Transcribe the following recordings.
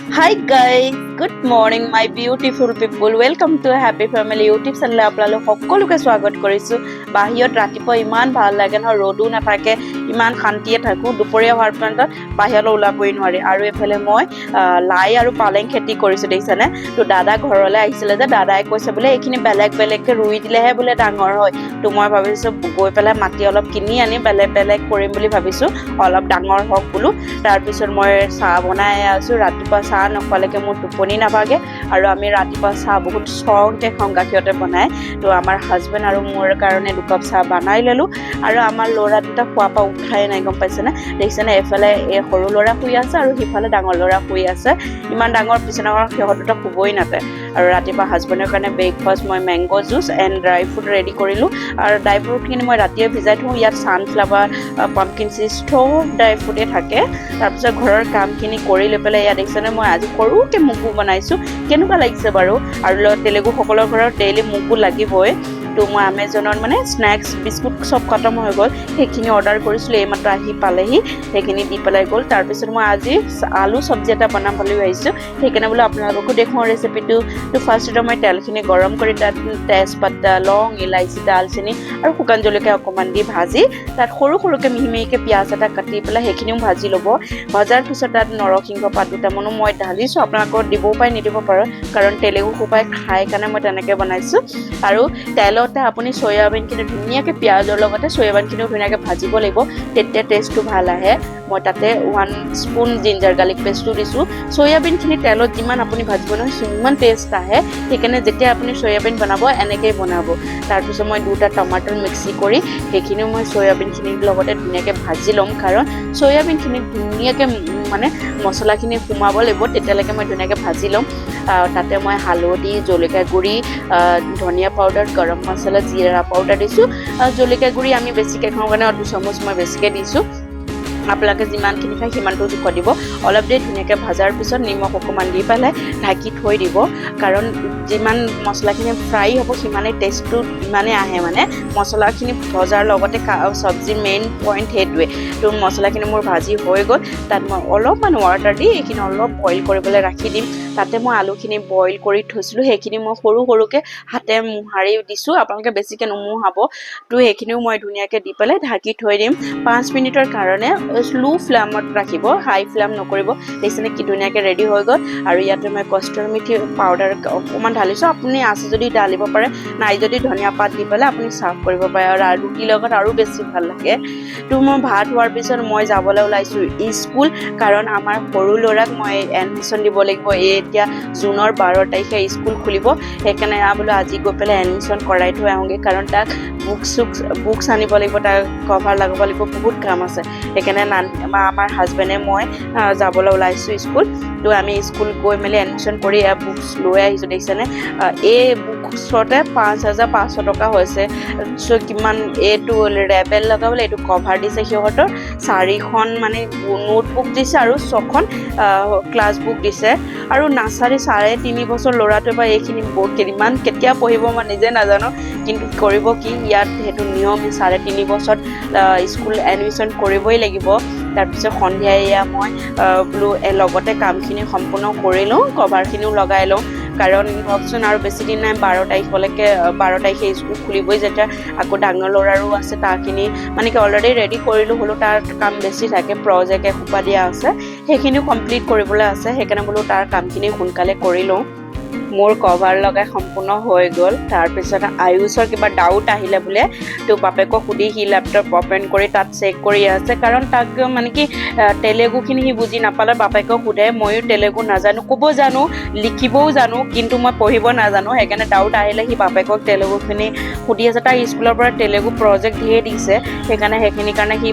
Hi guys, good morning my beautiful people. Welcome to Happy Family YouTube channel. আপোনালোক সকলোকে স্বাগত কৰিছো। বাহিৰত ৰাতিপুৱা ইমান ভাল লাগে ন, ৰ'দো নাথাকে, ইমান শান্তিয়ে থাকো। দুপৰীয়া হোৱাৰ পিছত বাহিৰলৈ ওলাবই নোৱাৰি। আৰু এফালে মই লাই আৰু পালেং খেতি কৰিছো দেখিছানে। তো দাদা ঘৰলৈ আহিছিলে যে দাদাই কৈছে বোলে এইখিনি বেলেগ বেলেগকে ৰুই দিলেহে বোলে ডাঙৰ হয়। তো মই ভাবিছো গৈ পেলাই মাটি অলপ কিনি আনি বেলেগ বেলেগ কৰিম বুলি ভাবিছো, অলপ ডাঙৰ হওক বোলো। তাৰপিছত মই চাহ বনাই আছো। ৰাতিপুৱা চাহ নোখোৱালৈকে মোৰ টোপনি নাভাগে, আৰু আমি ৰাতিপুৱা চাহ বহুত ষ্ট্ৰংকৈ খাওঁ গাখীৰতে বনাই। তো আমাৰ হাজবেণ্ড আৰু মোৰ কাৰণে দুকাপ চাহ বনাই ল'লোঁ। আৰু আমাৰ ল'ৰা দুটা খোৱাৰ পৰা উঠাই নাই, গম পাইছেনে। দেখিছেনে, এইফালে এই সৰু ল'ৰা শুই আছে আৰু সিফালে ডাঙৰ ল'ৰা শুই আছে। ইমান ডাঙৰ বিচনাখনত সিহঁত দুটা শুবই নাপায়। আৰু ৰাতিপুৱা হাজবেণ্ডৰ কাৰণে ব্ৰেকফাষ্ট মই mango' juice and dry fruit ready কৰিলোঁ। আৰু ড্ৰাই ফ্ৰুটখিনি মই ৰাতিয়ে ভিজাই থওঁ। ইয়াত ছানফ্লাৱাৰ, পাম্পকিন চিজ চব ড্ৰাই ফ্ৰুটেই থাকে। তাৰপিছত ঘৰৰ কামখিনি কৰি লৈ পেলাই ইয়াত দেখিছেনে মই আজি সৰুকৈ মুগু বনাইছোঁ। কেনেকুৱা লাগিছে বাৰু? আৰু তেলেগুসকলৰ ঘৰত ডেইলি মুগু লাগিবই। তো মই এমেজনত মানে স্নেক্স বিস্কুট চব খতম হৈ গ'ল, সেইখিনি অৰ্ডাৰ কৰিছিলোঁ, এইমাত্ৰ আহি পালেহি, সেইখিনি দি পেলাই গ'ল। তাৰপিছত মই আজি আলু চব্জি এটা বনাম বুলি ভাবিছোঁ, সেইকাৰণে বোলো আপোনালোককো দেখুৱাওঁ ৰেচিপিটো। তো ফাৰ্ষ্টতে মই তেলখিনি গৰম কৰি তাত তেজপাতা, লং, ইলাইচি, দালচেনি আৰু শুকান জলকীয়া অকণমান দি ভাজি তাত সৰু সৰুকৈ মিহি মিহিকৈ পিঁয়াজ এটা কাটি পেলাই সেইখিনিও ভাজি ল'ব। ভজাৰ পিছত তাত নৰসিংহ পাত দুটামানো মই ঢালিছোঁ, আপোনালোকক দিবও পাৰে নিদিব পাৰে, কাৰণ তেলেগু সোপাই খাই কাৰণে মই তেনেকৈ বনাইছোঁ। আৰু তেলতে আপুনি চয়াবিনখিনি ধুনীয়াকৈ পিঁয়াজৰ লগতে চয়াবিনখিনিও ধুনীয়াকৈ ভাজিব লাগিব, তেতিয়া টেষ্টটো ভাল আহে। মই তাতে 1 স্পুন জিঞ্জাৰ গাৰ্লিক পেষ্টটো দিছোঁ। চয়াবিনখিনি তেলত যিমান আপুনি ভাজিব নহয় সিমান টেষ্ট আহে, সেইকাৰণে যেতিয়া আপুনি চয়াবিন বনাব এনেকৈয়ে বনাব। তাৰপিছত মই 2টা টমাটৰ মিক্সি কৰি সেইখিনিও মই চয়াবিনখিনিৰ লগতে ধুনীয়াকৈ ভাজি ল'ম, কাৰণ চয়াবিনখিনি ধুনীয়াকৈ মানে মছলাখিনি সোমাব লাগিব, তেতিয়ালৈকে মই ধুনীয়াকৈ ভাজি ল'ম। তাতে মই হালধি, জলকীয়া গুড়ি, ধনিয়া পাউডাৰ, গৰম মছলা, জিৰা পাউডাৰ দিছোঁ। জলকীয়া গুড়ি আমি বেছিকৈ খাওঁ কাৰণে 2 চামুচ মই বেছিকৈ দিছোঁ। আপোনালোকে যিমানখিনি খায় সিমানটো জোখত দিব। অলপ দেৰি ধুনীয়াকৈ ভজাৰ পিছত নিমখ অকণমান দি পেলাই ঢাকি থৈ দিব, কাৰণ যিমান মছলাখিনি ফ্ৰাই হ'ব সিমানেই টেষ্টটো ইমানেই আহে। মানে মছলাখিনি ভজাৰ লগতে চব্জিৰ মেইন পইণ্ট সেইটোৱে। তো মছলাখিনি মোৰ ভাজি হৈ গ'ল, তাত মই অলপমান ৱাটাৰ দি এইখিনি অলপ বইল কৰিবলৈ ৰাখি দিম। তাতে মই আলুখিনি বইল কৰি থৈছিলোঁ, সেইখিনি মই সৰু সৰুকৈ হাতে মোহাৰি দিছোঁ, আপোনালোকে বেছিকৈ নুমুহাব। তো সেইখিনিও মই ধুনীয়াকৈ দি পেলাই ঢাকি থৈ দিম 5 মিনিটৰ কাৰণে। স্ল' ফ্লেমত ৰাখিব, হাই ফ্লেম নকৰিব। দেখিছেনে কি ধুনীয়াকৈ ৰেডি হৈ গ'ল। আৰু ইয়াতে মই কষ্টুৰি মেথি পাউডাৰ অকণমান ঢালিছোঁ, আপুনি আছে যদি ঢালিব পাৰে, নাই যদি ধনিয়া পাত দি পেলাই আপুনি ছাৰ্ভ কৰিব পাৰে, আৰু ৰুটিৰ লগত আৰু বেছি ভাল লাগে। তো মই ভাত হোৱাৰ পিছত মই যাবলৈ ওলাইছোঁ স্কুল, কাৰণ আমাৰ সৰু ল'ৰাক মই এডমিশ্যন দিব লাগিব। এতিয়া জুনৰ 12 তাৰিখে স্কুল খুলিব, সেইকাৰণে বোলো আজি গৈ পেলাই এডমিশ্যন কৰাই থৈ আহোঁগৈ, কাৰণ তাক বুকছ আনিব লাগিব, তাক কভাৰ লগাব লাগিব, বহুত কাম আছে। সেইকাৰণে আমাৰ হাজবেণ্ডে মই যাবলৈ ওলাইছোঁ স্কুল। তো আমি স্কুল গৈ মেলি এডমিশ্যন কৰি বুকছ লৈ আহিছোঁ। দেখিছেনে, এই বুকছতে 5,500 টকা হৈছে। চ' কিমান, এইটো ৰেবেল লগাবলৈ এইটো কভাৰ দিছে সিহঁতৰ, 4খন মানে নোটবুক দিছে আৰু 6খন ক্লাছ বুক দিছে। আৰু নাৰ্চাৰী 3.5 বছৰ ল'ৰাটোৱে বা এইখিনি কিমান কেতিয়া পঢ়িব মই নিজে নাজানো, কিন্তু কৰিব কি, ইয়াত সেইটো নিয়ম 3.5 বছৰত স্কুল এডমিশ্যন কৰিবই লাগিব। তাৰপিছত সন্ধিয়া এয়া মই বোলো লগতে কামখিনি সম্পূৰ্ণ কৰি লওঁ, কভাৰখিনিও লগাই লওঁ, কাৰণ ভাবচোন আৰু বেছি দিন নাই, 12 তাৰিখে স্কুল খুলিবই যেতিয়া। আকৌ ডাঙৰ ল'ৰাৰো আছে, তাৰখিনি মানে কি অলৰেডি ৰেডি কৰিলোঁ, হ'লেও তাৰ কাম বেছি থাকে, প্ৰজেক্ট এসোপা দিয়া আছে, সেইখিনিও কমপ্লিট কৰিবলৈ আছে। সেইকাৰণে বোলো তাৰ কামখিনি সোনকালে কৰি লওঁ। মোৰ কভাৰ লগাই সম্পূৰ্ণ হৈ গ'ল। তাৰপিছত আয়ুষৰ কিবা ডাউট আহিলে বোলে, তো বাপেকক সুধি সি লেপটপ অ'পেন কৰি তাত চেক কৰি আছে, কাৰণ তাক মানে কি তেলেগুখিনি সি বুজি নাপালে বাপেকক সোধে। ময়ো তেলেগু নাজানো, ক'ব জানো, লিখিবও জানো, কিন্তু মই পঢ়িব নাজানো। সেইকাৰণে ডাউট আহিলে সি বাপেকক তেলেগুখিনি সুধি আছে। তাৰ স্কুলৰ পৰা তেলেগু প্ৰজেক্ট ধেৰ দিছে, সেইকাৰণে সেইখিনিৰ কাৰণে সি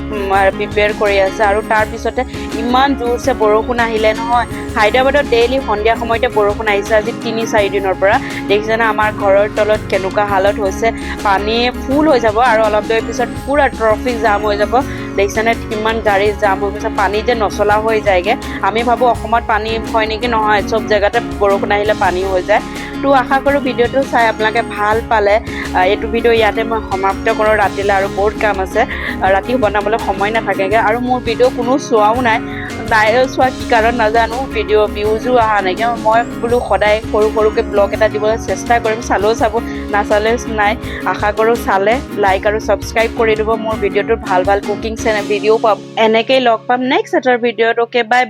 প্ৰিপেয়াৰ কৰি আছে। আৰু তাৰপিছতে ইমান জোৰছে বৰষুণ আহিলে নহয়, হায়দৰাবাদত ডেইলি সন্ধিয়া সময়তে বৰষুণ আহিছে আজি 3-4 দিনৰ পৰা। দেখিছেনে আমাৰ ঘৰৰ তলত কেনেকুৱা হালত হৈছে, পানীয়ে ফুল হৈ যাব, আৰু অলপ দেৰি পিছত পূৰা ট্ৰেফিক জাম হৈ যাব। দেখিছেনে কিমান গাড়ী জাম হৈ গৈছে, পানী যে নচলা হৈ যায়গৈ। আমি ভাবোঁ অসমত পানী হয় নেকি, নহয়, চব জেগাতে বৰষুণ আহিলে পানী হৈ যায়। তো আশা কৰোঁ ভিডিঅ'টো চাই আপোনালোকে ভাল পালে। এইটো ভিডিঅ' ইয়াতে মই সমাপ্ত কৰোঁ, ৰাতিলৈ আৰু বহুত কাম আছে, ৰাতি বনাবলৈ সময় নাথাকেগৈ, আৰু মোৰ ভিডিঅ' কোনো চোৱাও নাই। নাই চোৱা কি কাৰণ নাজানো ভিডিঅ' ভিউজো অহা নাইকিয়া মই বোলো সদায় সৰু সৰুকৈ ব্লগ এটা দিবলৈ চেষ্টা কৰিম চালেও চাব নাচালে নাই আশা কৰোঁ চালে লাইক আৰু ছাবস্ক্ৰাইব কৰি দিব মোৰ ভিডিঅ'টোত ভাল ভাল কুকিং ভিডিঅ' পাম এনেকেই লগ পাম নেক্সট এটাৰ ভিডিঅ'ত অ'কে বাই